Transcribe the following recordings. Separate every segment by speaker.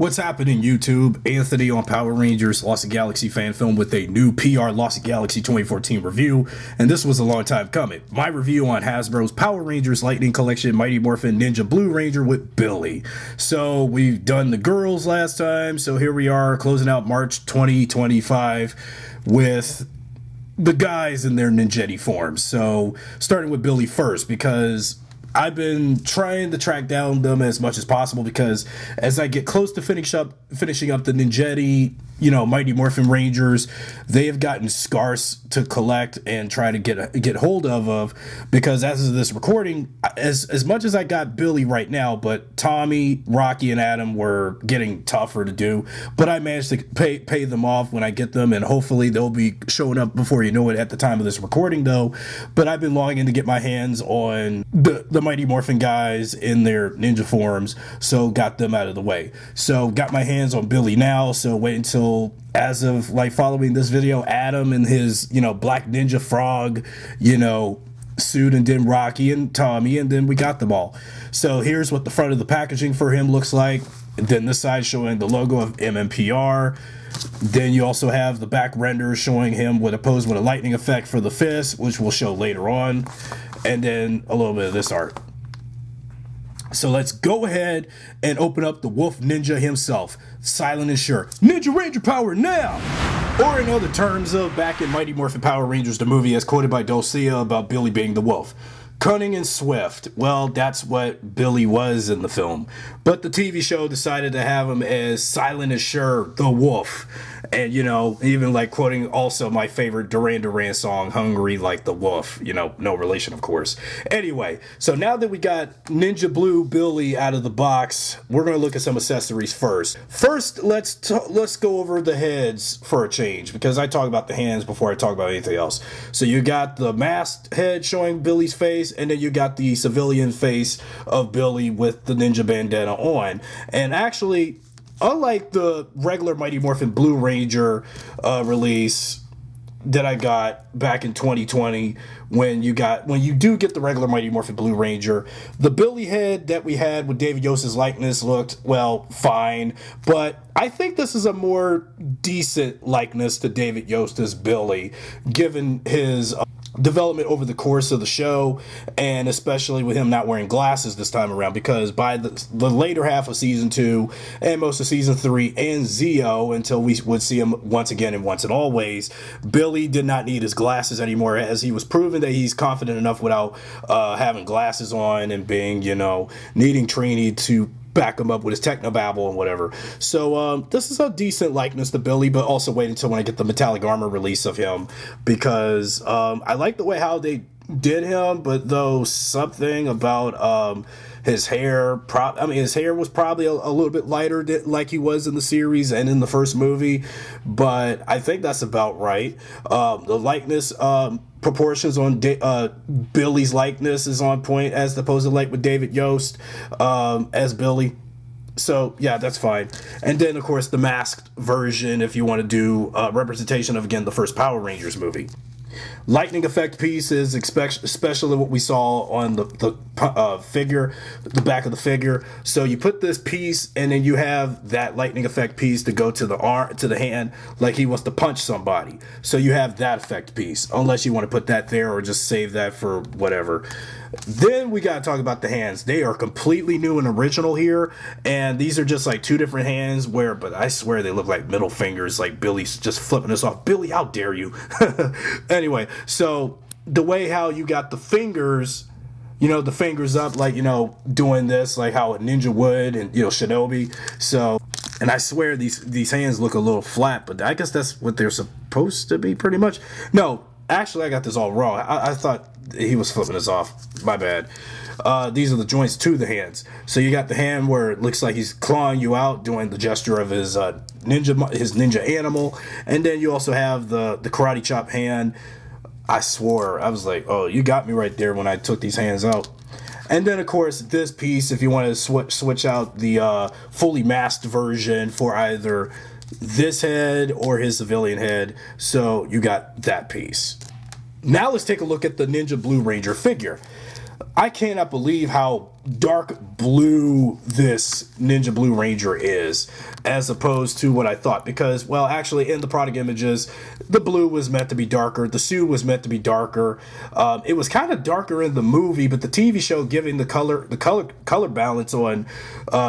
Speaker 1: What's happening, YouTube? Anthony on Power Rangers Lost Galaxy fan film with a new PRLostGalaxy 2014 review, and this was a long time coming. My review on Hasbro's Power Rangers Lightning Collection Mighty Morphin Ninja Blue Ranger with Billy. So we've done the girls last time, so here we are closing out March 2025 with the guys in their Ninjetti forms. So starting with Billy first, because I've been trying to track down them as much as possible, because as I get close to finishing up the Ninjetti, Mighty Morphin Rangers, they have gotten scarce to collect and try to get hold of, because as of this recording, as much as I got Billy right now, but Tommy, Rocky, and Adam were getting tougher to do, but I managed to pay them off when I get them, and hopefully they'll be showing up before you know it at the time of this recording though. But I've been longing to get my hands on the Mighty Morphin guys in their ninja forms, so got them out of the way. So got my hands on Billy now, so wait until, as of following this video, Adam and his black ninja frog suit, and then Rocky and Tommy, and then we got them all. So here's what the front of the packaging for him looks like, and then this side showing the logo of MMPR. Then you also have the back render showing him with a lightning effect for the fist, which we'll show later on, and then a little bit of this art. So let's go ahead and open up the Wolf Ninja himself, silent and sure. Ninja Ranger power now! Or in other terms of back in Mighty Morphin Power Rangers, the movie, as quoted by Dulcia about Billy being the wolf. Cunning and swift. Well, that's what Billy was in the film. But the TV show decided to have him as silent as sure, the wolf. And, even quoting also my favorite Duran Duran song, Hungry Like the Wolf. No relation, of course. Anyway, so now that we got Ninja Blue Billy out of the box, we're going to look at some accessories first. First, let's go over the heads for a change, because I talk about the hands before I talk about anything else. So you got the masked head showing Billy's face, and then you got the civilian face of Billy with the ninja bandana on. And actually, unlike the regular Mighty Morphin Blue Ranger release that I got back in 2020, when you do get the regular Mighty Morphin Blue Ranger, the Billy head that we had with David Yost's likeness looked, well, fine, but I think this is a more decent likeness to David Yost's Billy, given his development over the course of the show, and especially with him not wearing glasses this time around, because by the later half of season 2 and most of season 3 and Zeo, until we would see him once again and once and always, Billy did not need his glasses anymore, as he was proving that he's confident enough without having glasses on, and being needing Trini to back him up with his technobabble and whatever. So this is a decent likeness to Billy, but also wait until when I get the metallic armor release of him, because I like the way how they did him, but though something about his hair, his hair was probably a little bit lighter like he was in the series and in the first movie, but I think that's about right. The likeness proportions on Billy's likeness is on point, as opposed to with David Yost as Billy. So yeah, that's fine. And then of course the masked version, if you want to do representation of, again, the first Power Rangers movie. Lightning effect piece is especially what we saw on the figure, the back of the figure. So you put this piece, and then you have that lightning effect piece to go to the arm, to the hand, like he wants to punch somebody. So you have that effect piece, unless you want to put that there or just save that for whatever. Then we got to talk about the hands. They are completely new and original here, and these are just two different hands, but I swear they look like middle fingers, like Billy's just flipping us off. Billy, how dare you? Anyway, so the way how you got the fingers, the fingers up, doing this, like how a ninja would, and Shinobi. So, and I swear these hands look a little flat, but I guess that's what they're supposed to be, pretty much. No, actually, I got this all wrong. I thought he was flipping us off. My bad. These are the joints to the hands. So you got the hand where it looks like he's clawing you out, doing the gesture of his ninja animal, and then you also have the karate chop hand. I swore, I was like, oh, you got me right there when I took these hands out. And then of course this piece, if you want to switch out the fully masked version for either this head or his civilian head, so you got that piece. Now let's take a look at the Ninja Blue Ranger figure. I cannot believe how dark blue this Ninja Blue Ranger is, as opposed to what I thought. Because, well, actually, in the product images, the blue was meant to be darker. The suit was meant to be darker. It was kind of darker in the movie, but the TV show, giving the color balance on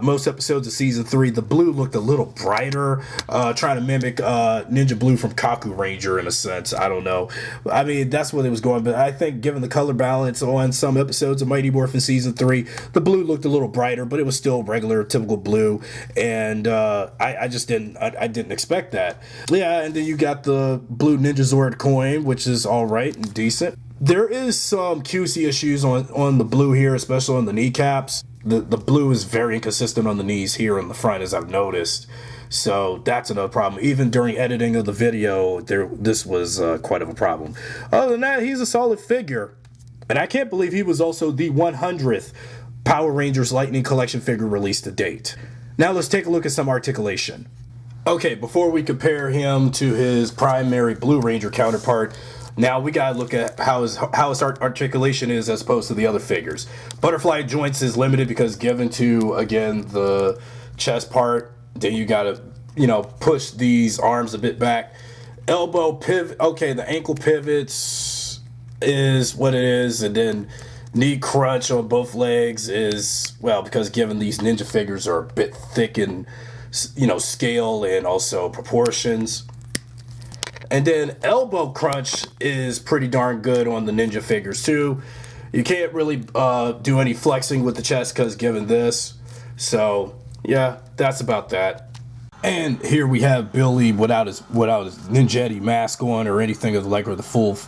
Speaker 1: most episodes of season 3, the blue looked a little brighter, trying to mimic Ninja Blue from Kaku Ranger in a sense. I don't know. I mean, that's what it was going. But I think, given the color balance on some episodes of Mighty Morphin season 3, the blue looked a little brighter, but it was still regular, typical blue. And I just didn't expect that. Yeah, and then you got the blue Ninja Zord coin, which is all right and decent. There is some QC issues on the blue here, especially on the kneecaps. The blue is very inconsistent on the knees here on the front, as I've noticed. So that's another problem. Even during editing of the video, this was quite of a problem. Other than that, he's a solid figure. And I can't believe he was also the 100th Power Rangers Lightning Collection figure released to date. Now let's take a look at some articulation. Okay, before we compare him to his primary Blue Ranger counterpart, now we gotta look at how his articulation is as opposed to the other figures. Butterfly joints is limited because given to, again, the chest part, then you gotta, push these arms a bit back. Elbow pivot, okay, the ankle pivots is what it is, and then knee crunch on both legs is, well, because given these ninja figures are a bit thick in, scale and also proportions. And then elbow crunch is pretty darn good on the ninja figures too. You can't really do any flexing with the chest because given this. So yeah, that's about that. And here we have Billy without his Ninjetti mask on or anything of the like, or the full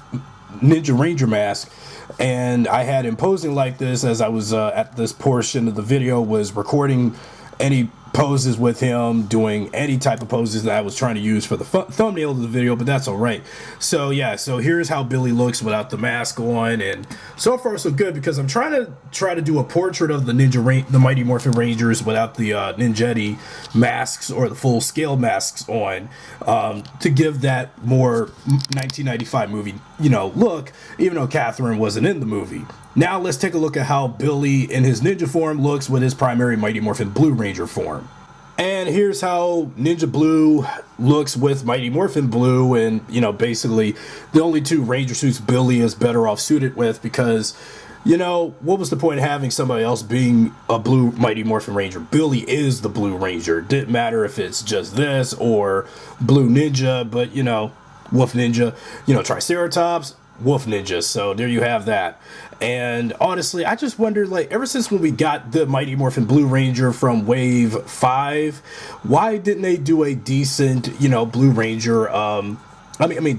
Speaker 1: Ninja Ranger mask. And I had him posing like this as I was at this portion of the video, was recording any poses with him, doing any type of poses that I was trying to use for the thumbnail of the video, but that's all right. So yeah, so here's how Billy looks without the mask on, and so far so good, because I'm trying to do a portrait of the the Mighty Morphin Rangers without the Ninjetti masks or the full scale masks on, to give that more 1995 movie look, even though Catherine wasn't in the movie. Now let's take a look at how Billy in his ninja form looks with his primary Mighty Morphin Blue Ranger form. And here's how Ninja Blue looks with Mighty Morphin Blue, and basically the only two Ranger suits Billy is better off suited with, because what was the point of having somebody else being a blue Mighty Morphin Ranger? Billy is the Blue Ranger. Didn't matter if it's just this or Blue Ninja, but Wolf Ninja, Triceratops, Wolf Ninja. So there you have that. And honestly, I just wondered, ever since when we got the Mighty Morphin Blue Ranger from Wave 5, why didn't they do a decent, Blue Ranger,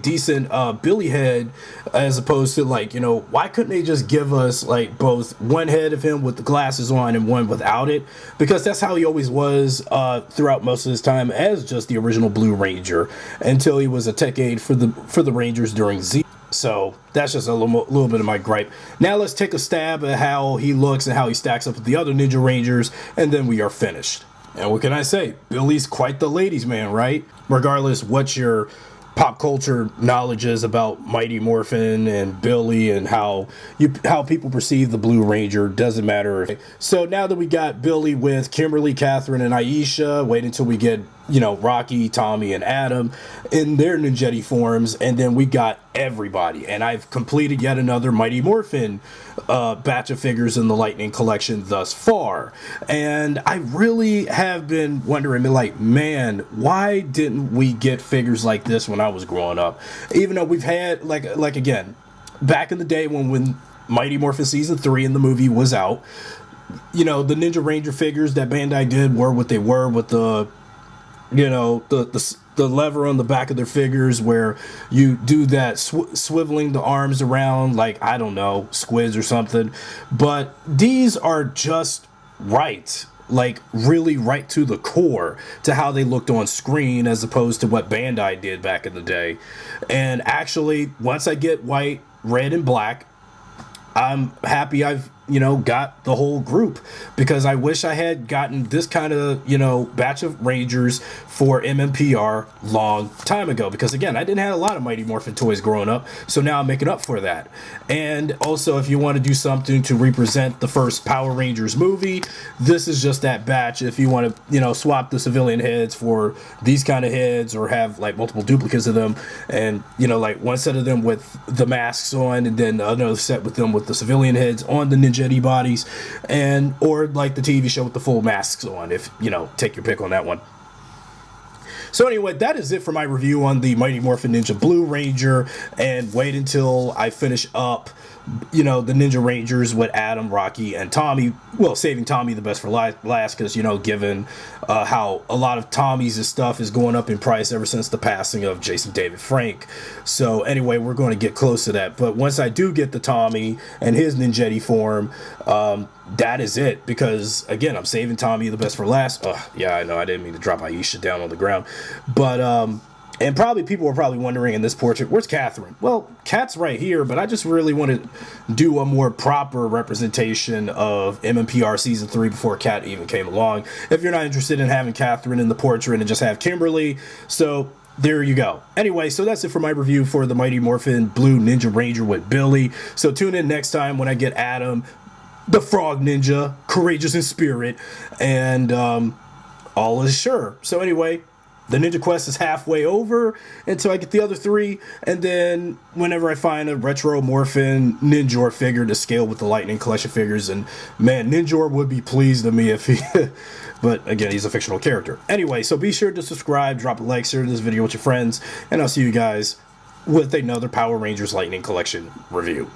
Speaker 1: decent Billy head, as opposed to why couldn't they just give us both one head of him with the glasses on and one without it? Because that's how he always was throughout most of his time as just the original Blue Ranger, until he was a tech aide for the Rangers during Z. So that's just a little bit of my gripe. Now let's take a stab at how he looks and how he stacks up with the other Ninja Rangers, and then we are finished. And what can I say? Billy's quite the ladies' man, right? Regardless what your pop culture knowledge is about Mighty Morphin and Billy and how people perceive the Blue Ranger, doesn't matter. So now that we got Billy with Kimberly, Catherine, and Aisha, wait until we get Rocky, Tommy, and Adam in their Ninjetti forms, and then we got everybody. And I've completed yet another Mighty Morphin batch of figures in the Lightning collection thus far. And I really have been wondering, man, why didn't we get figures like this when I was growing up? Even though we've had, again, back in the day when Mighty Morphin Season 3 in the movie was out, the Ninja Ranger figures that Bandai did were what they were, with the the lever on the back of their figures where you do that swiveling the arms around I don't know, squids or something. But these are just right, really right to the core to how they looked on screen, as opposed to what Bandai did back in the day. And actually, once I get white, red, and black, I'm happy I've got the whole group, because I wish I had gotten this kind of, batch of Rangers for MMPR long time ago, because again, I didn't have a lot of Mighty Morphin toys growing up, so now I'm making up for that. And also, if you want to do something to represent the first Power Rangers movie, this is just that batch. If you want to, swap the civilian heads for these kind of heads, or have like multiple duplicates of them, and like one set of them with the masks on, and then another set with them with the civilian heads on the Ninjetti bodies, and or like the TV show with the full masks on, if take your pick on that one. So anyway, that is it for my review on the Mighty Morphin Ninja Blue Ranger, and wait until I finish up the Ninja Rangers with Adam, Rocky, and Tommy. Well, saving Tommy the best for last, because given how a lot of Tommy's stuff is going up in price ever since the passing of Jason David Frank. So anyway, we're going to get close to that. But once I do get the Tommy and his Ninjetti form, that is it, because again, I'm saving Tommy the best for last. Yeah, I know I didn't mean to drop Aisha down on the ground, but and probably people were probably wondering in this portrait, where's Catherine? Well, Kat's right here, but I just really want to do a more proper representation of MMPR Season 3 before Kat even came along. If you're not interested in having Catherine in the portrait and just have Kimberly, so there you go. Anyway, so that's it for my review for the Mighty Morphin Blue Ninja Ranger with Billy. So tune in next time when I get Adam, the Frog Ninja, courageous in spirit, and all is sure. So anyway, the Ninja Quest is halfway over until I get the other three, and then whenever I find a retro Morphin Ninjor figure to scale with the Lightning Collection figures, and man, Ninjor would be pleased with me if he... But again, he's a fictional character. Anyway, so be sure to subscribe, drop a like, share this video with your friends, and I'll see you guys with another Power Rangers Lightning Collection review.